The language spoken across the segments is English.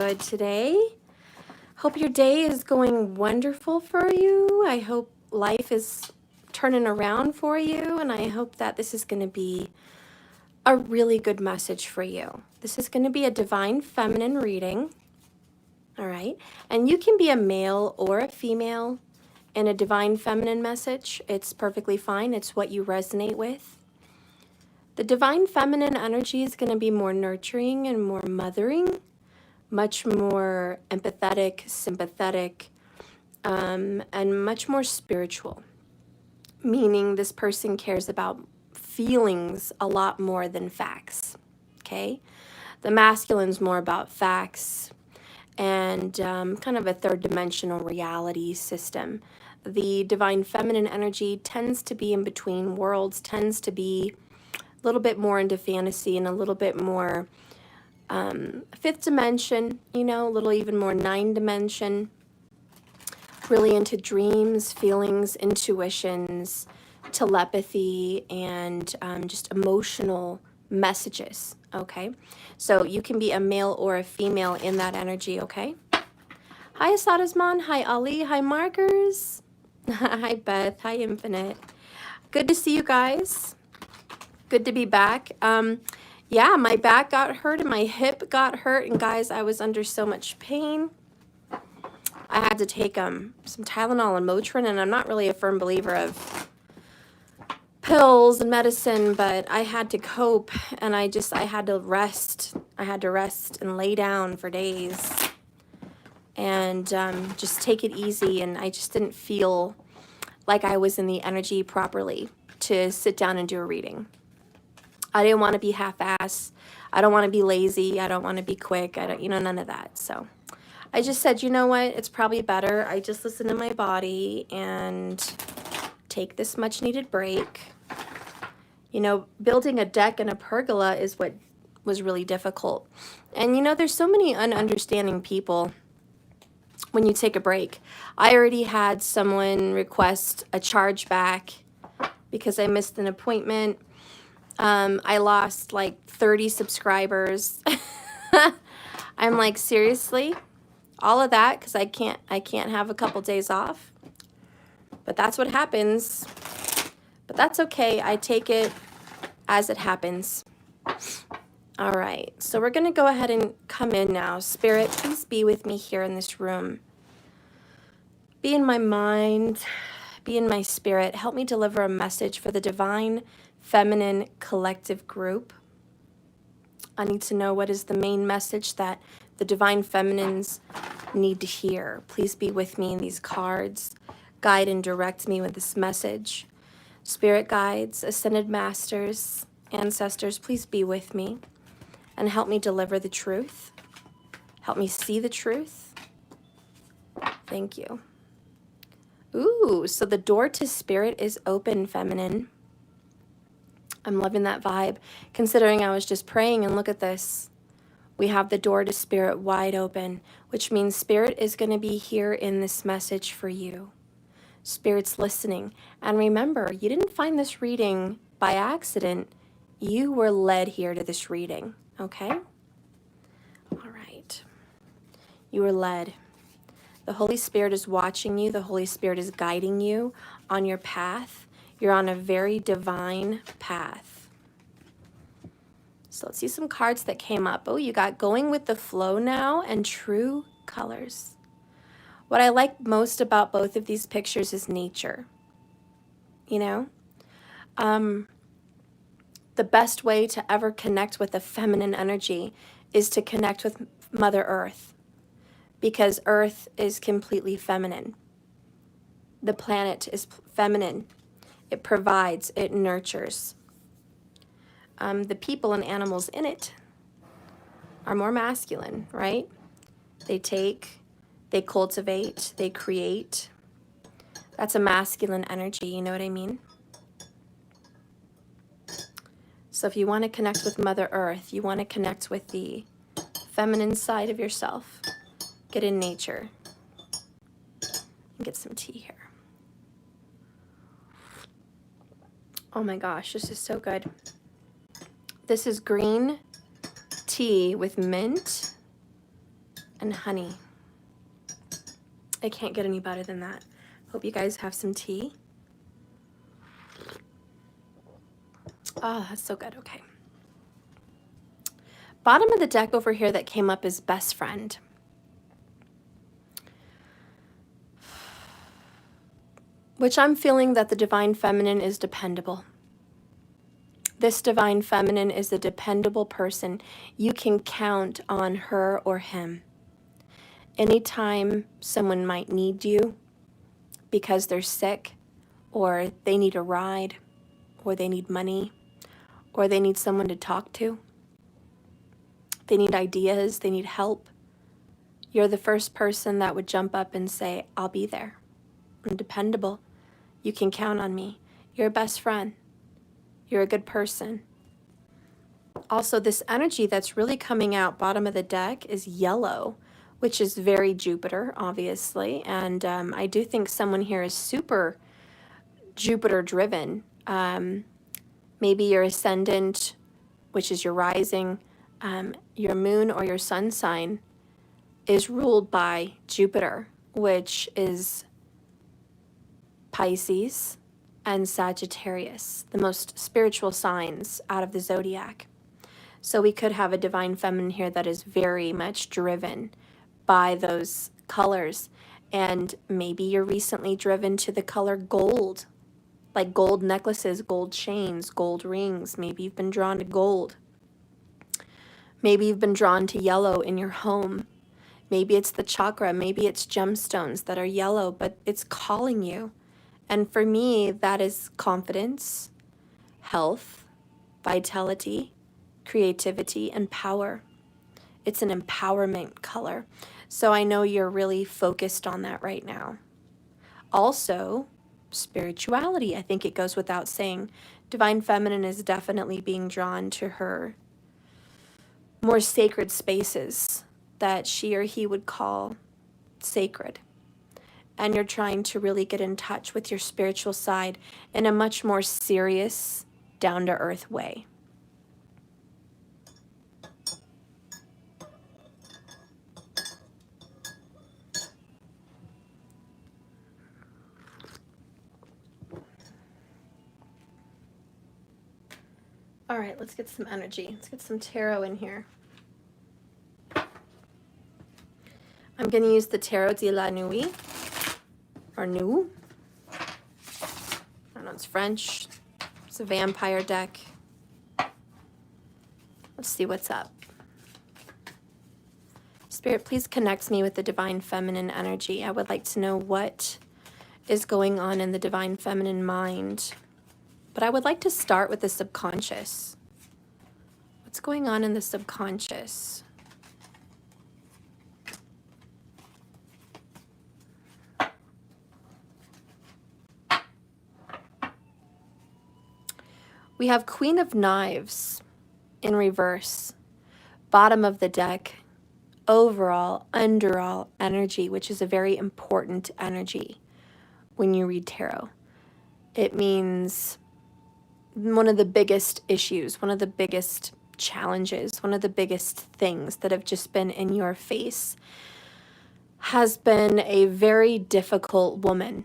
good today. Hope your day is going wonderful for you. I hope life is turning around for you, and I hope that this is going to be a really good message for you. This is going to be a divine feminine reading, all right? And you can be a male or a female in a divine feminine message. It's perfectly fine. It's what you resonate with. The divine feminine energy is going to be more nurturing and more mothering, much more empathetic, sympathetic, and much more spiritual, meaning this person cares about feelings a lot more than facts, okay? The masculine's more about facts and kind of a third dimensional reality system. The divine feminine energy tends to be in between worlds, tends to be a little bit more into fantasy and a little bit more fifth dimension, you know, a little even more nine dimension, really into dreams, feelings, intuitions, telepathy, and just emotional messages, okay? So you can be a male or a female in that energy, okay? Hi, Asadasman. Hi, Ali. Hi, Markers. Hi, Beth. Hi, Infinite. Good to see you guys. Good to be back. Yeah, my back got hurt and my hip got hurt, and guys, I was under so much pain. I had to take some Tylenol and Motrin, and I'm not really a firm believer of pills and medicine, but I had to cope, and I had to rest. I had to rest and lay down for days and just take it easy, and I just didn't feel like I was in the energy properly to sit down and do a reading. I didn't want to be half-ass. I don't want to be lazy. I don't want to be quick. I don't, none of that. So I just said, you know what? It's probably better. I just listen to my body and take this much needed break. You know, building a deck and a pergola is what was really difficult. And there's so many ununderstanding people when you take a break. I already had someone request a charge back because I missed an appointment. I lost like 30 subscribers. I'm like, seriously? All of that because I can't have a couple days off? But that's what happens. But that's okay. I take it as it happens. All right. So we're going to go ahead and come in now. Spirit, please be with me here in this room. Be in my mind. Be in my spirit. Help me deliver a message for the divine feminine collective group. I need to know what is the main message that the divine feminines need to hear. Please be with me in these cards. Guide and direct me with this message. Spirit guides, ascended masters, ancestors, please be with me and help me deliver the truth. Help me see the truth. Thank you. Ooh, so the door to spirit is open, feminine. I'm loving that vibe, considering I was just praying, and look at this. We have the door to spirit wide open, which means spirit is going to be here in this message for you. Spirit's listening. And remember, you didn't find this reading by accident. You were led here to this reading, okay? All right. You were led. The Holy Spirit is watching you. The Holy Spirit is guiding you on your path. You're on a very divine path. So let's see some cards that came up. Oh, you got going with the flow now and true colors. What I like most about both of these pictures is nature. The best way to ever connect with the feminine energy is to connect with Mother Earth, because Earth is completely feminine. The planet is feminine. It provides, it nurtures. The people and animals in it are more masculine, right? They take, they cultivate, they create. That's a masculine energy, you know what I mean? So if you want to connect with Mother Earth, you want to connect with the feminine side of yourself, get in nature. And get some tea here. Oh my gosh, this is so good. This is green tea with mint and honey. It can't get any better than that. Hope you guys have some tea. Oh, that's so good. Okay. Bottom of the deck over here that came up is best friend. Which I'm feeling that the divine feminine is dependable. This divine feminine is a dependable person. You can count on her or him. Anytime someone might need you because they're sick, or they need a ride, or they need money, or they need someone to talk to, they need ideas, they need help, you're the first person that would jump up and say, I'll be there. I'm dependable. You can count on me. You're a best friend. You're a good person. Also, this energy that's really coming out bottom of the deck is yellow, which is very Jupiter, obviously. And I do think someone here is super Jupiter driven. Maybe your ascendant, which is your rising, your moon or your sun sign is ruled by Jupiter, which is Pisces and Sagittarius, the most spiritual signs out of the zodiac. So we could have a divine feminine here that is very much driven by those colors. And maybe you're recently driven to the color gold, like gold necklaces, gold chains, gold rings. Maybe you've been drawn to gold. Maybe you've been drawn to yellow in your home. Maybe it's the chakra, maybe it's gemstones that are yellow, but it's calling you. And for me, that is confidence, health, vitality, creativity, and power. It's an empowerment color. So I know you're really focused on that right now. Also, spirituality. I think it goes without saying. Divine feminine is definitely being drawn to her more sacred spaces that she or he would call sacred. And you're trying to really get in touch with your spiritual side in a much more serious, down-to-earth way. All right, let's get some energy. Let's get some tarot in here. I'm going to use the Tarot de la Nuit, or Nuit. I don't know, it's French. It's a vampire deck. Let's see what's up. Spirit, please connect me with the divine feminine energy. I would like to know what is going on in the divine feminine mind. But I would like to start with the subconscious. What's going on in the subconscious? We have Queen of Knives in reverse, bottom of the deck, overall, underall energy, which is a very important energy when you read tarot. It means one of the biggest issues, one of the biggest challenges, one of the biggest things that have just been in your face has been a very difficult woman.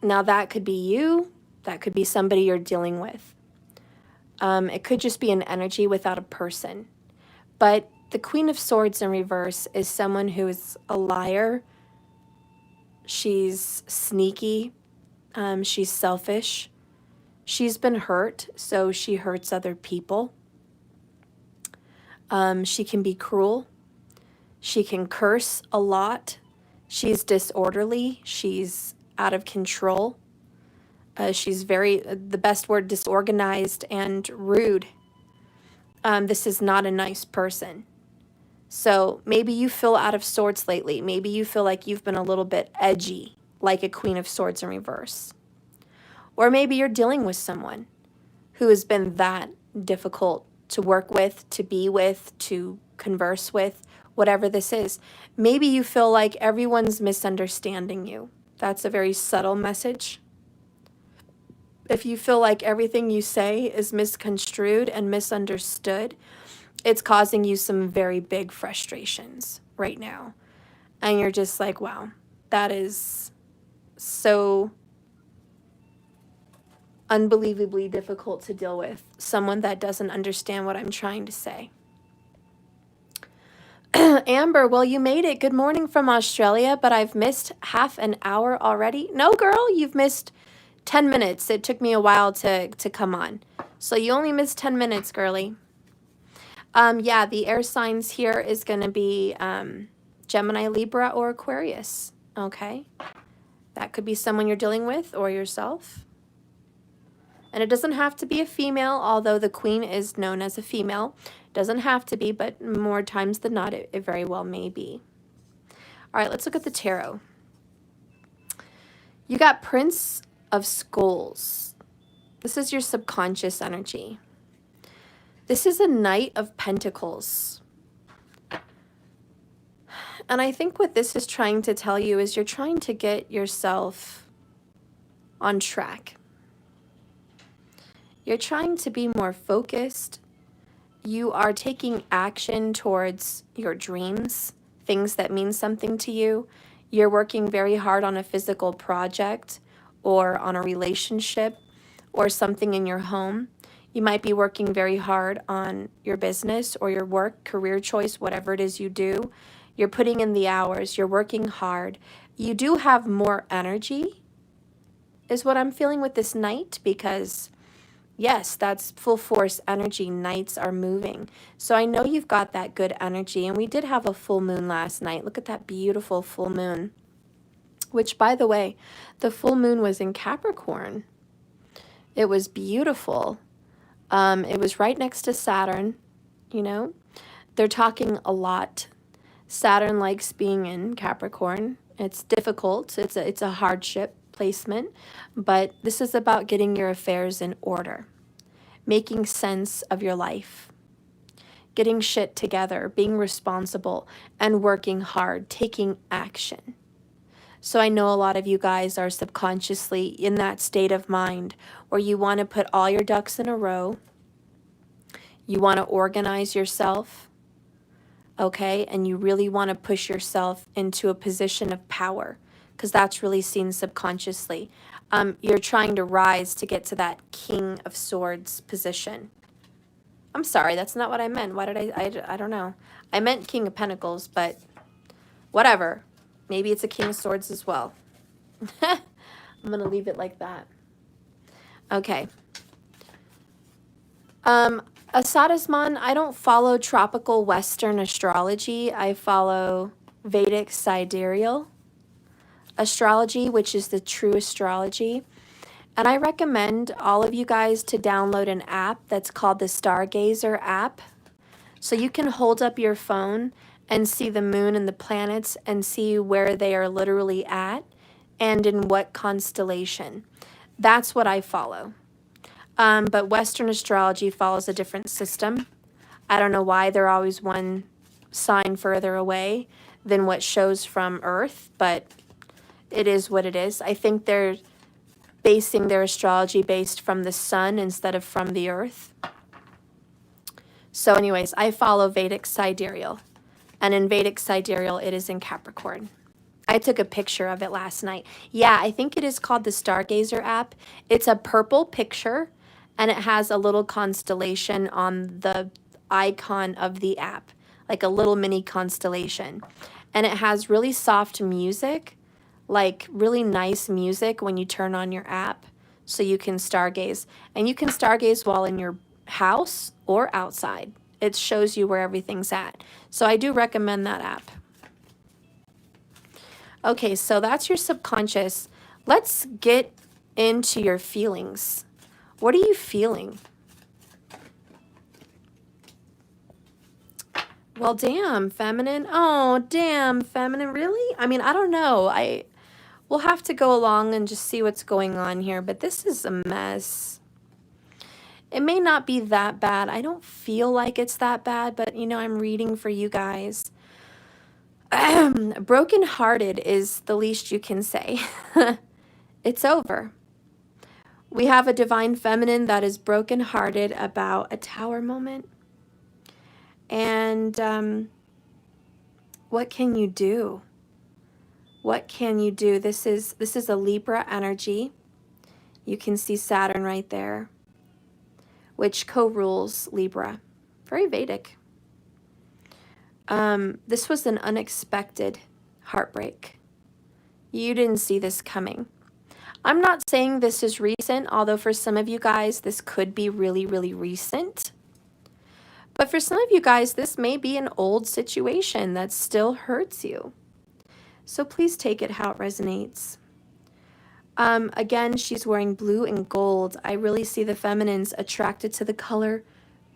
Now that could be you, that could be somebody you're dealing with. It could just be an energy without a person. But the Queen of Swords in reverse is someone who is a liar. She's sneaky. She's selfish. She's been hurt, so she hurts other people. She can be cruel. She can curse a lot. She's disorderly. She's out of control. She's very, the best word, disorganized and rude. This is not a nice person. So maybe you feel out of sorts lately. Maybe you feel like you've been a little bit edgy, like a Queen of Swords in reverse. Or maybe you're dealing with someone who has been that difficult to work with, to be with, to converse with, whatever this is. Maybe you feel like everyone's misunderstanding you. That's a very subtle message. If you feel like everything you say is misconstrued and misunderstood, it's causing you some very big frustrations right now. and you're just like, wow, that is so unbelievably difficult to deal with. Someone that doesn't understand what I'm trying to say. Amber, well, you made it. Good morning from Australia, but I've missed half an hour already. No, girl, you've missed 10 minutes. It took me a while to come on. So you only missed 10 minutes, girly. Yeah, the air signs here is going to be Gemini, Libra, or Aquarius. Okay. That could be someone you're dealing with or yourself. And it doesn't have to be a female, although the queen is known as a female. Doesn't have to be, but more times than not, it very well may be. All right, let's look at the tarot. You got Prince of Skulls. This is your subconscious energy. This is a Knight of Pentacles. And I think what this is trying to tell you is you're trying to get yourself on track. You're trying to be more focused. You are taking action towards your dreams, things that mean something to you. You're working very hard on a physical project or on a relationship or something in your home. You might be working very hard on your business or your work, career choice, whatever it is you do. You're putting in the hours. You're working hard. You do have more energy, is what I'm feeling with this Knight, because yes, that's full force energy. Knights are moving. So I know you've got that good energy. And we did have a full moon last night. Look at that beautiful full moon. Which, by the way, the full moon was in Capricorn. It was beautiful. It was right next to Saturn, you know. They're talking a lot. Saturn likes being in Capricorn. It's difficult. It's a hardship placement, but this is about getting your affairs in order, making sense of your life, getting shit together, being responsible, and working hard, taking action. So I know a lot of you guys are subconsciously in that state of mind where you want to put all your ducks in a row. You want to organize yourself, okay? And you really want to push yourself into a position of power, because that's really seen subconsciously. You're trying to rise to get to that King of Swords position. I'm sorry, that's not what I meant. Why did I don't know. I meant King of Pentacles, but whatever. Maybe it's a King of Swords as well. I'm going to leave it like that. Okay. Asadisman, I don't follow tropical Western astrology. I follow Vedic sidereal astrology, which is the true astrology. And I recommend all of you guys to download an app that's called the Stargazer app. So you can hold up your phone and see the moon and the planets and see where they are literally at and in what constellation. That's what I follow. But Western astrology follows a different system. I don't know why they're always one sign further away than what shows from Earth, but it is what it is. I think they're basing their astrology based from the sun instead of from the earth. So anyways, I follow Vedic sidereal. And in Vedic sidereal, it is in Capricorn. I took a picture of it last night. Yeah, I think it is called the Stargazer app. It's a purple picture, and it has a little constellation on the icon of the app, like a little mini constellation. And it has really soft music, like really nice music when you turn on your app, so you can stargaze. And you can stargaze while in your house or outside. It shows you where everything's at. So I do recommend that app. Okay, so that's your subconscious. Let's get into your feelings. What are you feeling? Well, damn, feminine. Oh, damn, feminine. Really? I mean, I don't know. We'll have to go along and just see what's going on here, but this is a mess. It may not be that bad. I don't feel like it's that bad, but, you know, I'm reading for you guys. Brokenhearted is the least you can say. It's over. We have a divine feminine that is brokenhearted about a tower moment. And what can you do? What can you do? This is a Libra energy. You can see Saturn right there, which co-rules Libra. Very Vedic. This was an unexpected heartbreak. You didn't see this coming. I'm not saying this is recent, although for some of you guys, this could be really, really recent. But for some of you guys, this may be an old situation that still hurts you. So please take it how it resonates. Again, she's wearing blue and gold. I really see the feminines attracted to the color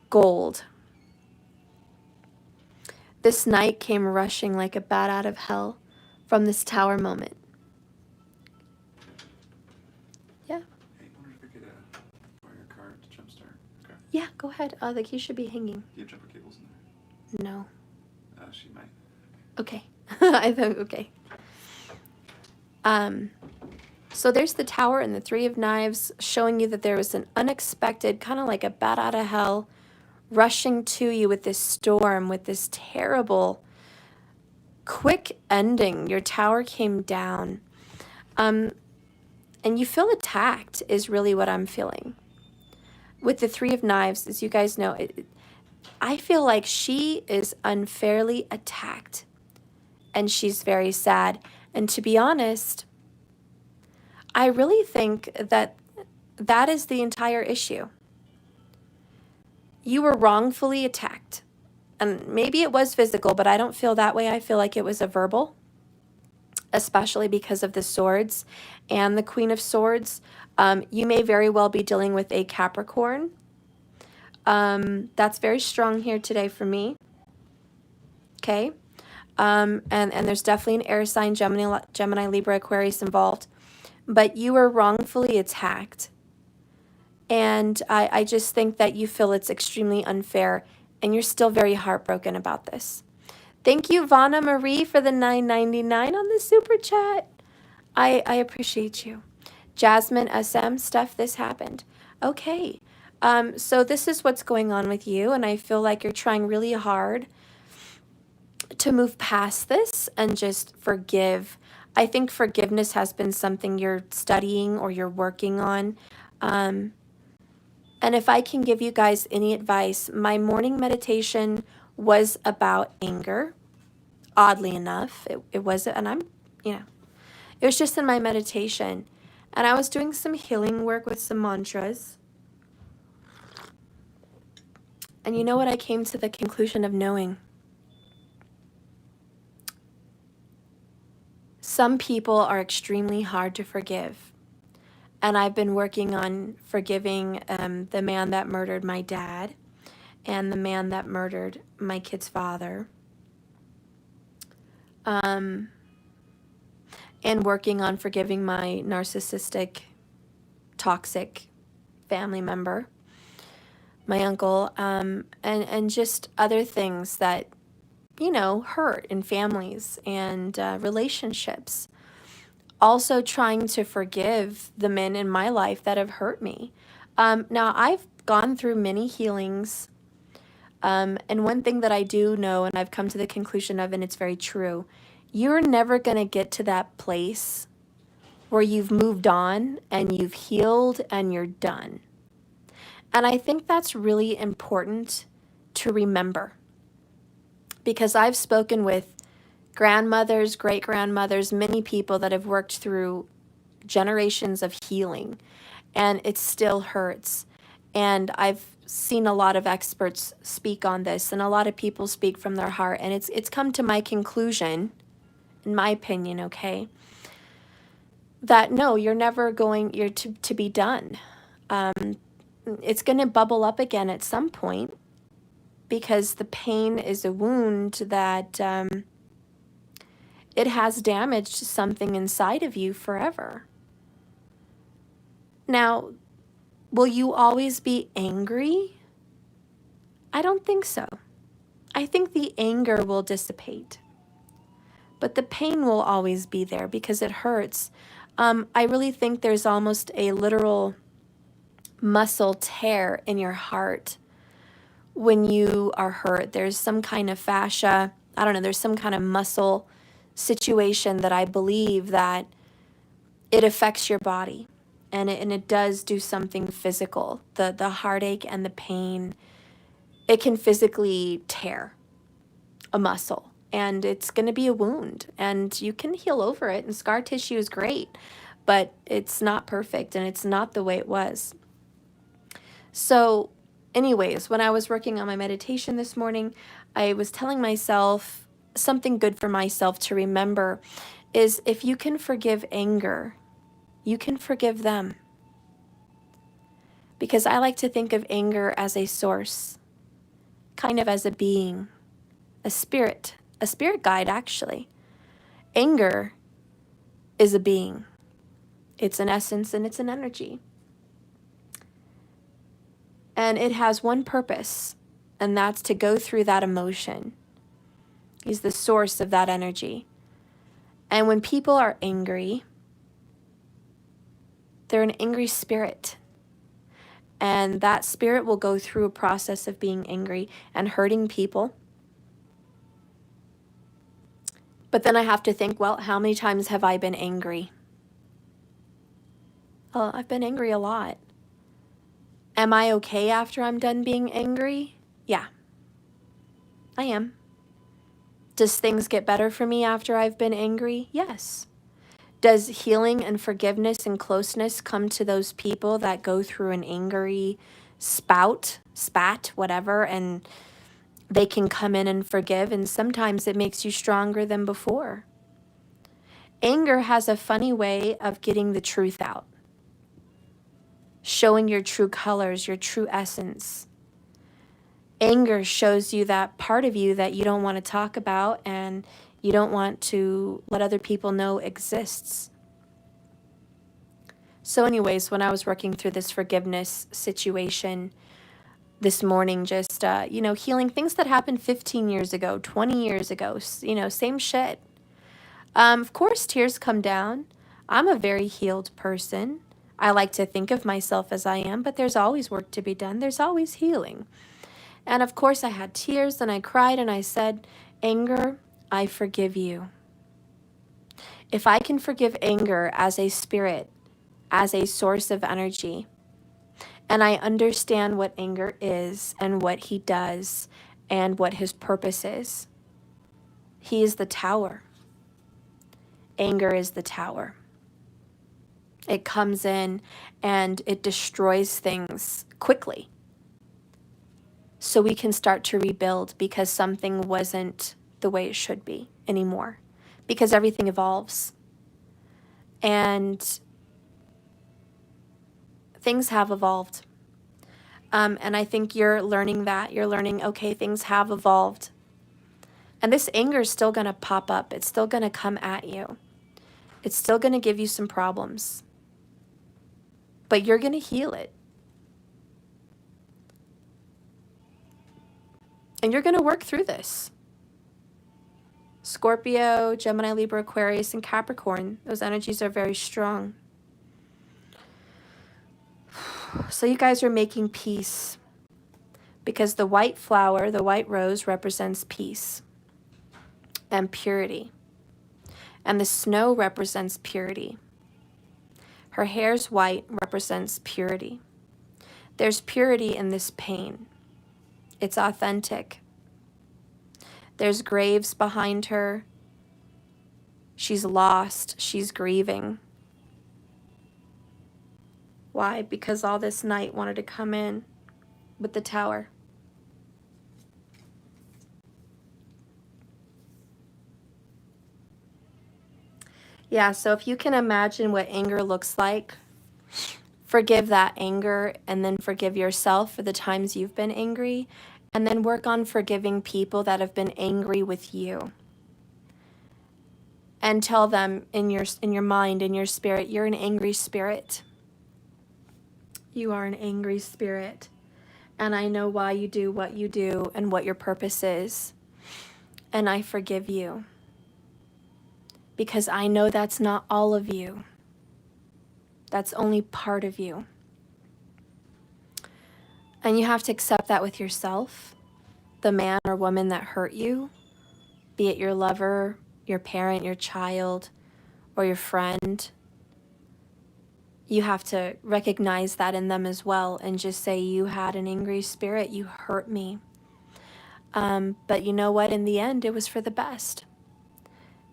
gold. This knight came rushing like a bat out of hell from this tower moment. Yeah. Hey, I wonder if I could borrow your card to jumpstart. Okay. Yeah, go ahead. The key should be hanging. Do you have jumper cables in there? No. She might. Okay. I thought, okay. So there's the tower and the Three of Knives showing you that there was an unexpected, kind of like a bat out of hell, rushing to you with this storm, with this terrible, quick ending. Your tower came down. And you feel attacked is really what I'm feeling. With the Three of Knives, as you guys know, I feel like she is unfairly attacked. And she's very sad. And to be honest, I really think that that is the entire issue. You were wrongfully attacked. And maybe it was physical, but I don't feel that way. I feel like it was a verbal, especially because of the swords and the Queen of Swords. You may very well be dealing with a Capricorn. That's very strong here today for me. Okay. And there's definitely an air sign, Gemini, Libra, Aquarius involved. But you were wrongfully attacked. And I just think that you feel it's extremely unfair. And you're still very heartbroken about this. Thank you, Vana Marie, for the $9.99 on the super chat. I appreciate you. Jasmine SM, Steph, this happened. Okay. So this is what's going on with you. And I feel like you're trying really hard to move past this and just forgive. I think forgiveness has been something you're studying or you're working on. And if I can give you guys any advice, my morning meditation was about anger. Oddly enough, it wasn't, and it was just in my meditation. And I was doing some healing work with some mantras. And you know what I came to the conclusion of knowing? Some people are extremely hard to forgive. And I've been working on forgiving the man that murdered my dad and the man that murdered my kid's father. And working on forgiving my narcissistic, toxic family member, my uncle, and just other things that, hurt in families and relationships. Also trying to forgive the men in my life that have hurt me. Now, I've gone through many healings, and one thing that I do know, and I've come to the conclusion of, and it's very true, you're never going to get to that place where you've moved on and you've healed and you're done. And I think that's really important to remember, because I've spoken with grandmothers, great-grandmothers, many people that have worked through generations of healing, and it still hurts. And I've seen a lot of experts speak on this, and a lot of people speak from their heart, and it's come to my conclusion, in my opinion, okay, that no, you're never going, you're to be done. It's going to bubble up again at some point, because the pain is a wound that it has damaged something inside of you forever. Now, will you always be angry? I don't think so. I think the anger will dissipate, but the pain will always be there because it hurts. I really think there's almost a literal muscle tear in your heart when you are hurt. There's some kind of fascia, I don't know, there's some kind of muscle situation that I believe that it affects your body, and it does do something physical. The heartache and the pain, it can physically tear a muscle, and it's going to be a wound, and you can heal over it, and scar tissue is great, but it's not perfect, and it's not the way it was. So anyways, when I was working on my meditation this morning, I was telling myself something good for myself to remember is, if you can forgive anger, you can forgive them. Because I like to think of anger as a source, kind of as a being, a spirit guide actually. Anger is a being. It's an essence and it's an energy. And it has one purpose, and that's to go through that emotion. He's the source of that energy. And when people are angry, they're an angry spirit. And that spirit will go through a process of being angry and hurting people. But then I have to think, well, how many times have I been angry? Well, I've been angry a lot. Am I okay after I'm done being angry? Yeah, I am. Does things get better for me after I've been angry? Yes. Does healing and forgiveness and closeness come to those people that go through an angry spat, whatever, and they can come in and forgive, and sometimes it makes you stronger than before. Anger has a funny way of getting the truth out, showing your true colors, your true essence. Anger shows you that part of you that you don't want to talk about and you don't want to let other people know exists. So anyways, when I was working through this forgiveness situation this morning, just, healing things that happened 15 years ago, 20 years ago, same shit. Of course, tears come down. I'm a very healed person. I like to think of myself as I am, but there's always work to be done. There's always healing. And of course, I had tears and I cried and I said, anger, I forgive you. If I can forgive anger as a spirit, as a source of energy, and I understand what anger is and what he does and what his purpose is, he is the tower. Anger is the tower. It comes in and it destroys things quickly. So we can start to rebuild because something wasn't the way it should be anymore. Because everything evolves. And things have evolved. And I think you're learning that. You're learning, okay, things have evolved. And this anger is still going to pop up. It's still going to come at you. It's still going to give you some problems. But you're going to heal it. And you're going to work through this. Scorpio, Gemini, Libra, Aquarius, and Capricorn, those energies are very strong. So you guys are making peace. Because the white flower, the white rose, represents peace and purity. And the snow represents purity. Her hair's white, represents purity. There's purity in this pain. It's authentic. There's graves behind her. She's lost. She's grieving. Why? Because all this night wanted to come in with the tower. Yeah, so if you can imagine what anger looks like, forgive that anger and then forgive yourself for the times you've been angry, and then work on forgiving people that have been angry with you. And tell them in your mind, in your spirit, you're an angry spirit. You are an angry spirit. And I know why you do what you do and what your purpose is. And I forgive you. Because I know that's not all of you. That's only part of you. And you have to accept that with yourself, the man or woman that hurt you, be it your lover, your parent, your child, or your friend, you have to recognize that in them as well and just say, you had an angry spirit, you hurt me. But you know what? In the end, it was for the best.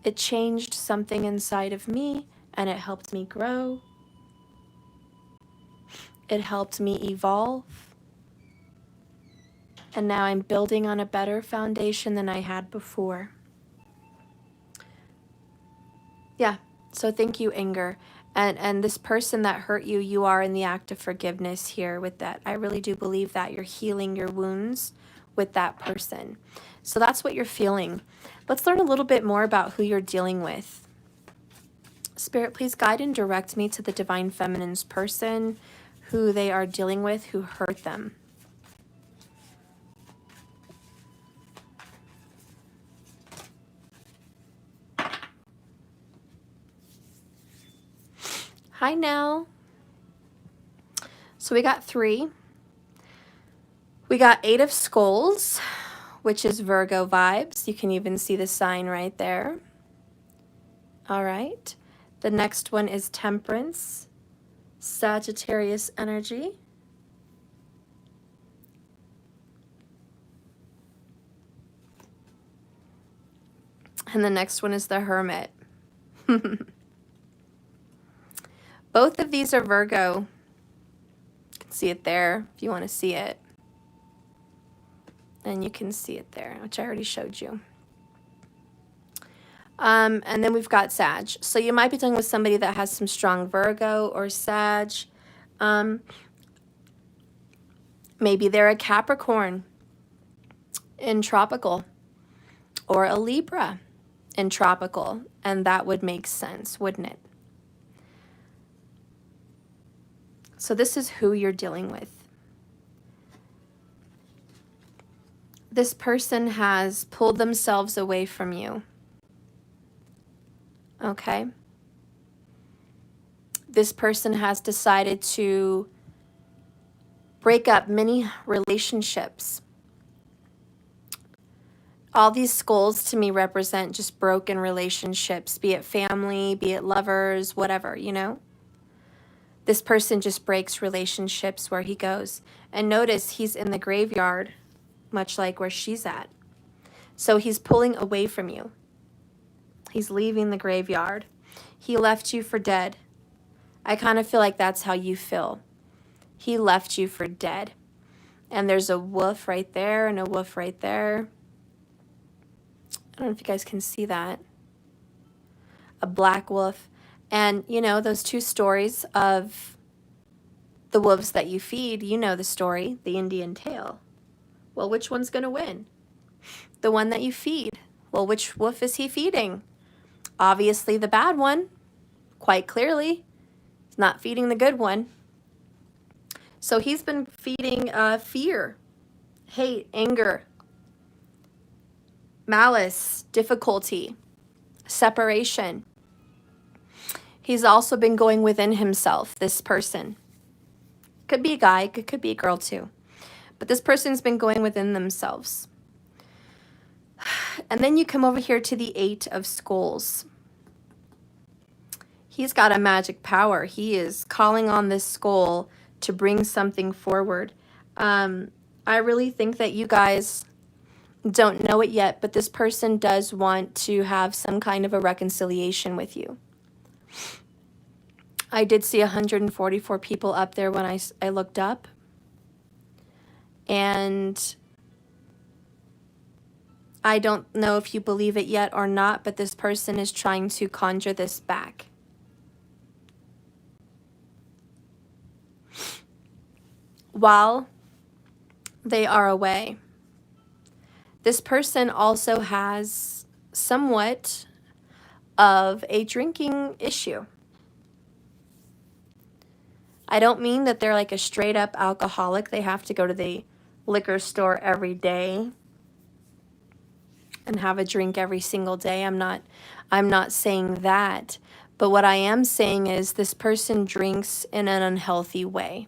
It changed something inside of me, and it helped me grow. It helped me evolve. And now I'm building on a better foundation than I had before. Yeah, so thank you, anger. And this person that hurt you, you are in the act of forgiveness here with that. I really do believe that you're healing your wounds with that person. So that's what you're feeling. Let's learn a little bit more about who you're dealing with. Spirit, please guide and direct me to the Divine Feminine's person, who they are dealing with, who hurt them. Hi, Nell. So we got 3. We got 8 of Skulls, which is Virgo vibes. You can even see the sign right there. All right. The next one is Temperance, Sagittarius energy. And the next one is the Hermit. Both of these are Virgo. You can see it there if you want to see it. And you can see it there, which I already showed you. And then we've got Sag. So you might be dealing with somebody that has some strong Virgo or Sag. Maybe they're a Capricorn in tropical, or a Libra in tropical, and that would make sense, wouldn't it? So this is who you're dealing with. This person has pulled themselves away from you. Okay? This person has decided to break up many relationships. All these skulls to me represent just broken relationships, be it family, be it lovers, whatever, you know? This person just breaks relationships where he goes. And notice he's in the graveyard, much like where she's at. So he's pulling away from you. He's leaving the graveyard. He left you for dead. I kind of feel like that's how you feel. He left you for dead. And there's a wolf right there and a wolf right there. I don't know if you guys can see that. A black wolf. And, you know, those 2 stories of the wolves that you feed, you know the story, the Indian tale. Well, which one's going to win? The one that you feed. Well, which wolf is he feeding? Obviously the bad one, quite clearly. He's not feeding the good one. So he's been feeding fear, hate, anger, malice, difficulty, separation. He's also been going within himself, this person. Could be a guy, could be a girl too. But this person's been going within themselves. And then you come over here to the 8 of Skulls. He's got a magic power. He is calling on this skull to bring something forward. I really think that you guys don't know it yet, but this person does want to have some kind of a reconciliation with you. I did see 144 people up there when I looked up. And I don't know if you believe it yet or not, but this person is trying to conjure this back. While they are away, this person also has somewhat of a drinking issue. I don't mean that they're like a straight up alcoholic. They have to go to the liquor store every day and have a drink every single day. I'm not saying that. But what I am saying is this person drinks in an unhealthy way.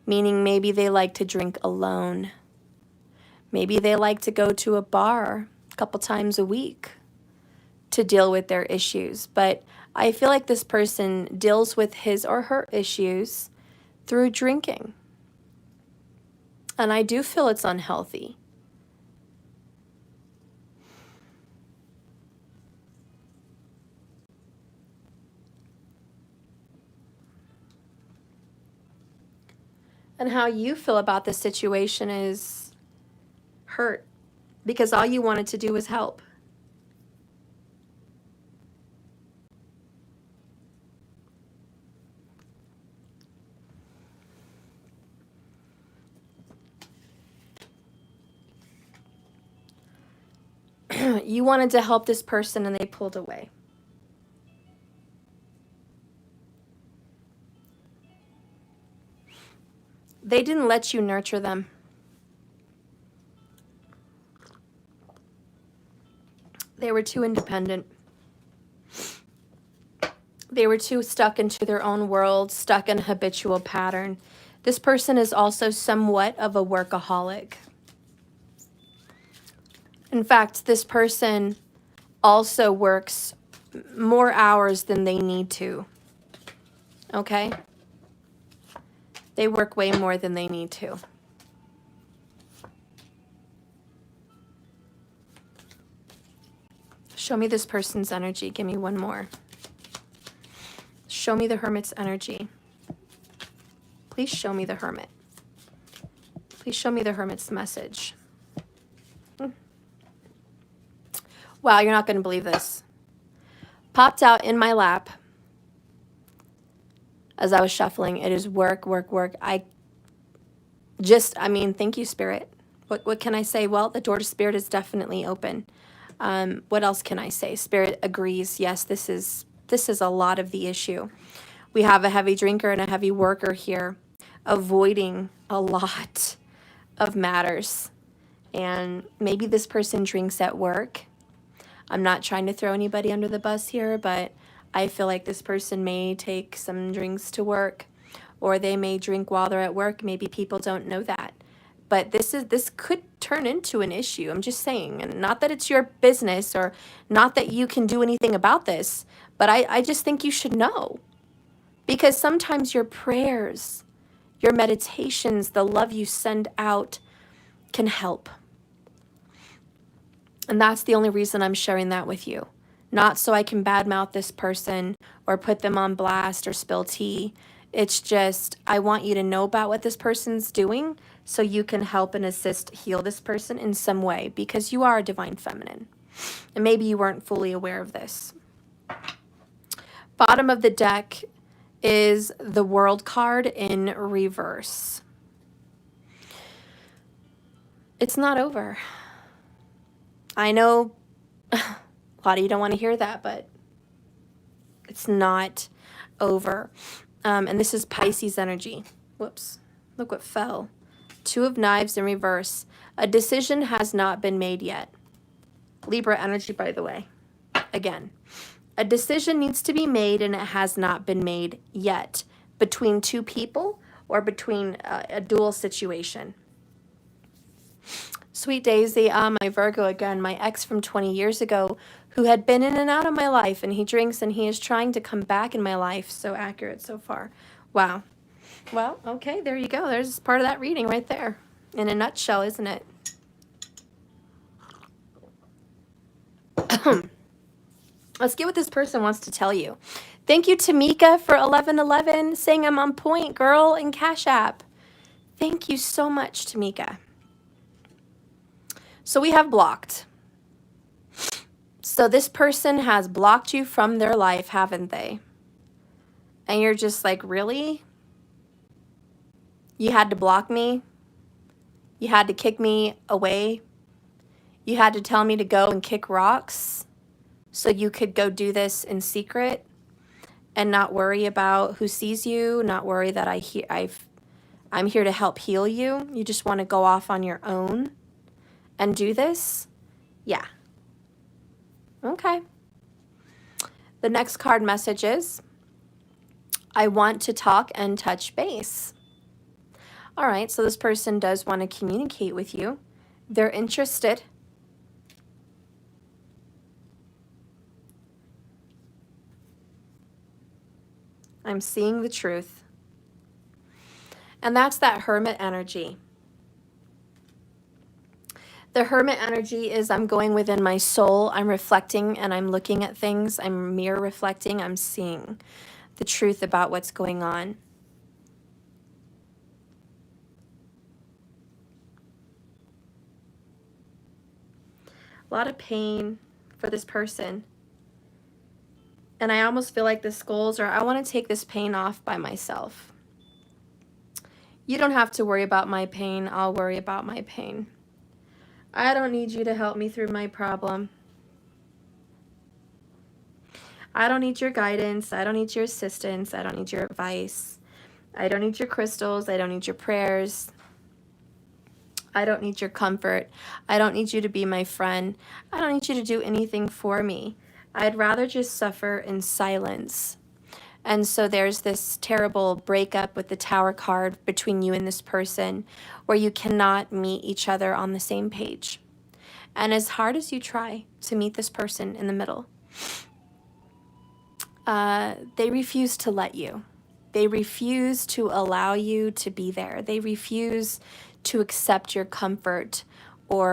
Meaning maybe they like to drink alone. Maybe they like to go to a bar a couple times a week. to deal with their issues. But I feel like this person deals with his or her issues through drinking. And I do feel it's unhealthy. And how you feel about the situation is hurt because all you wanted to do was help. You wanted to help this person and they pulled away. They didn't let you nurture them. They were too independent. They were too stuck into their own world, stuck in a habitual pattern. This person is also somewhat of a workaholic. In fact, this person also works more hours than they need to. Okay? They work way more than they need to. Show me this person's energy. Give me one more. Show me the Hermit's energy. Please show me the Hermit. Please show me the Hermit's message. Wow, you're not going to believe this. Popped out in my lap as I was shuffling. It is work, work, work. I mean, thank you, Spirit. What can I say? Well, the door to Spirit is definitely open. What else can I say? Spirit agrees. Yes, this is a lot of the issue. We have a heavy drinker and a heavy worker here, avoiding a lot of matters. And maybe this person drinks at work. I'm not trying to throw anybody under the bus here, but I feel like this person may take some drinks to work, or they may drink while they're at work. Maybe people don't know that. But this could turn into an issue. I'm just saying, and not that it's your business or not that you can do anything about this, but I just think you should know. Because sometimes your prayers, your meditations, the love you send out can help. And that's the only reason I'm sharing that with you. Not so I can badmouth this person or put them on blast or spill tea. It's just, I want you to know about what this person's doing so you can help and assist heal this person in some way, because you are a divine feminine. And maybe you weren't fully aware of this. Bottom of the deck is the World card in reverse. It's not over. I know a lot of you don't want to hear that, but it's not over. And this is Pisces energy. Whoops. Look what fell. Two of Knives in reverse. A decision has not been made yet. Libra energy, by the way. Again. A decision needs to be made and it has not been made yet. Between two people or between a dual situation. Sweet Daisy, my Virgo again, my ex from 20 years ago who had been in and out of my life, and he drinks and he is trying to come back in my life. So accurate so far. Wow. Well, okay, there you go. There's part of that reading right there in a nutshell, isn't it? Let's get what this person wants to tell you. Thank you, Tamika, for 1111, saying I'm on point, girl, in Cash App. Thank you so much, Tamika. So we have blocked. So this person has blocked you from their life, haven't they? And you're just like, really? You had to block me? You had to kick me away? You had to tell me to go and kick rocks so you could go do this in secret and not worry about who sees you, not worry that I'm here to help heal you. You just want to go off on your own and do this? Yeah. Okay. The next card message is, I want to talk and touch base. All right, so this person does want to communicate with you. They're interested. I'm seeing the truth. And that's that Hermit energy. The Hermit energy is I'm going within my soul, I'm reflecting and I'm looking at things, I'm mirror reflecting, I'm seeing the truth about what's going on. A lot of pain for this person. And I almost feel like the skulls are, I want to take this pain off by myself. You don't have to worry about my pain, I'll worry about my pain. I don't need you to help me through my problem. I don't need your guidance, I don't need your assistance, I don't need your advice. I don't need your crystals, I don't need your prayers. I don't need your comfort. I don't need you to be my friend. I don't need you to do anything for me. I'd rather just suffer in silence. And so there's this terrible breakup with the Tower card between you and this person where you cannot meet each other on the same page. And as hard as you try to meet this person in the middle, they refuse to let you. They refuse to allow you to be there. They refuse to accept your comfort or